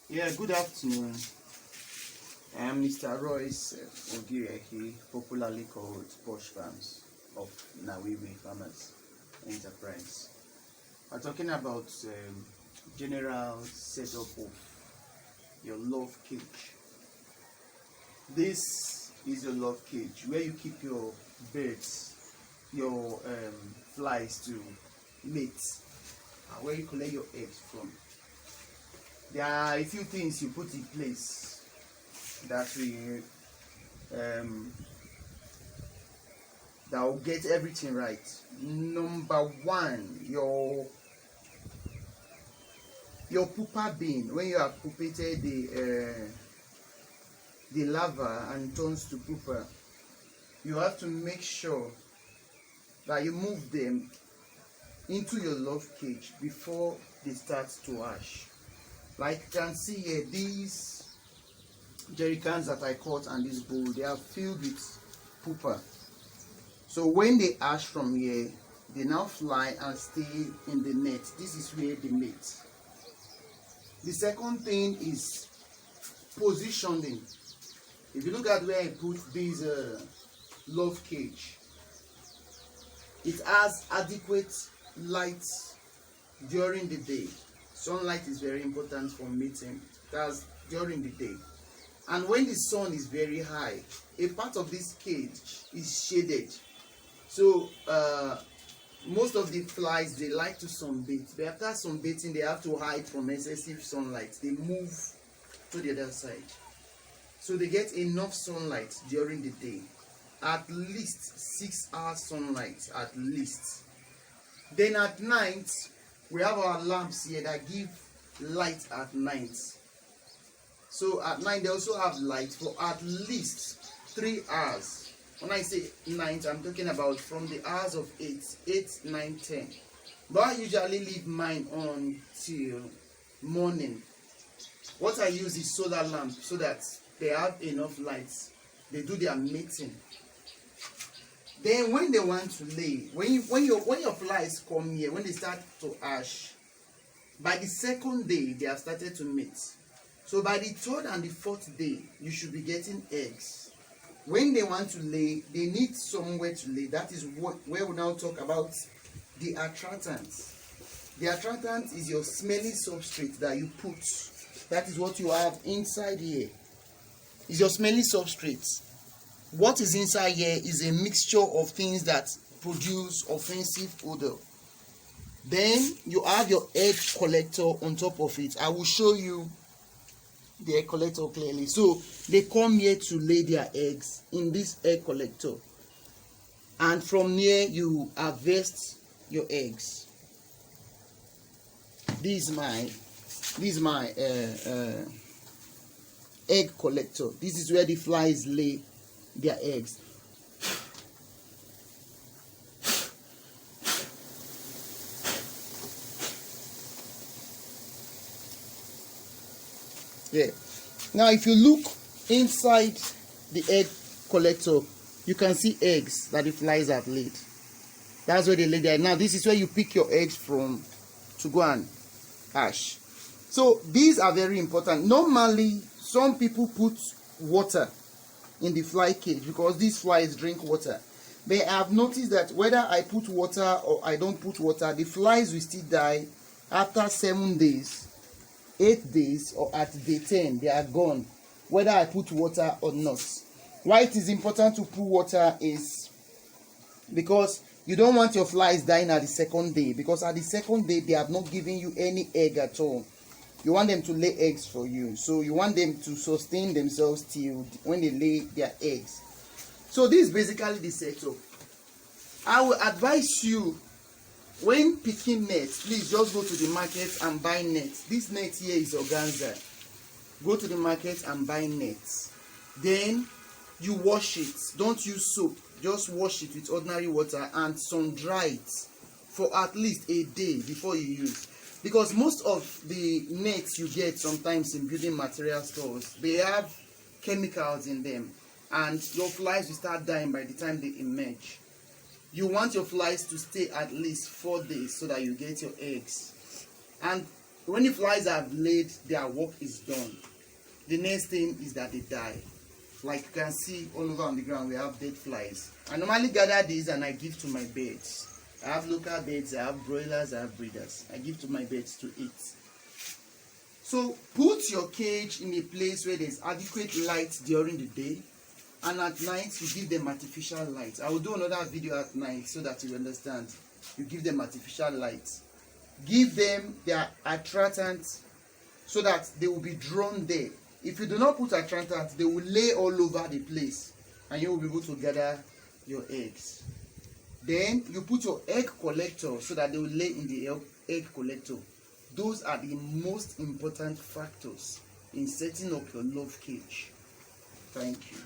Yeah, good afternoon. I'm Mr. Royce Ogireki, popularly called Posh Farms of Nawiwi Farmers Enterprise. We're talking about general setup of your love cage. This is your love cage where you keep your birds, your flies to mate, and where you collect your eggs from. There are a few things you put in place that will um, that will get everything right. Number one, your pupa bean. When you have pupated the larva and turns to pupa, you have to make sure that you move them into your love cage before they start to hatch. Like you can see here, these jerry cans that I caught and this bowl, they are filled with pupa. So when they hatch from here, they now fly and stay in the net. This is where they mate. The second thing is positioning. If you look at where I put this love cage, it has adequate light during the day. Sunlight is very important for mating. That's during the day. And when the sun is very high, a part of this cage is shaded. So most of the flies, they like to sunbathe. But after sunbathing, they have to hide from excessive sunlight. They move to the other side. So they get enough sunlight during the day. At least 6 hours sunlight, at least. Then at night, we have our lamps here that give light at night. So at night, they also have light for at least 3 hours. When I say night, I'm talking about from the hours of 8, 9, 10. But I usually leave mine on till morning. What I use is solar lamp so that they have enough light. They do their mating. Then when they want to lay, when your flies come here, when they start to hatch, by the second day they have started to mate. So by the third and the fourth day, you should be getting eggs. When they want to lay, they need somewhere to lay. That is where we now talk about the attractant. The attractant is your smelly substrate that you put. That is what you have inside here. Is your smelly substrate. What is inside here is a mixture of things that produce offensive odor. Then you have your egg collector on top of it. I will show you the egg collector clearly. So they come here to lay their eggs in this egg collector, and from here you harvest your eggs. This is my egg collector. This is where the flies lay their eggs. Yeah. Now if you look inside the egg collector, you can see eggs that the flies have laid. That's where they lay their. Now this is where you pick your eggs from to go and hatch. So these are very important. Normally some people put water in the fly cage because these flies drink water. But I have noticed that whether I put water or I don't put water, the flies will still die after 7 days, 8 days, or at day 10 they are gone, whether I put water or not. Why it is important to put water is because you don't want your flies dying at the second day, because at the second day they have not given you any egg at all. You want them to lay eggs for you, so you want them to sustain themselves till when they lay their eggs. So this is basically the setup. I will advise you, when picking nets, please just go to the market and buy nets. This net here is organza. Go to the market and buy nets. Then you wash it. Don't use soap. Just wash it with ordinary water and sun dry it for at least a day before you use. Because most of the nets you get sometimes in building material stores, they have chemicals in them, and your flies will start dying by the time they emerge. You want your flies to stay at least 4 days so that you get your eggs. And When the flies have laid, their work is done. The next thing is that they die. Like you can see all over on the ground, we have dead flies. I normally gather these and I give to my birds. I have local birds, I have broilers, I have breeders. I give to my birds to eat. So put your cage in a place where there's adequate light during the day, and at night you give them artificial light. I will do another video at night so that you understand. You give them artificial light. Give them their attractant so that they will be drawn there. If you do not put attractant, they will lay all over the place and you will be able to gather your eggs. Then you put your egg collector so that they will lay in the egg collector. Those are the most important factors in setting up your love cage. Thank you.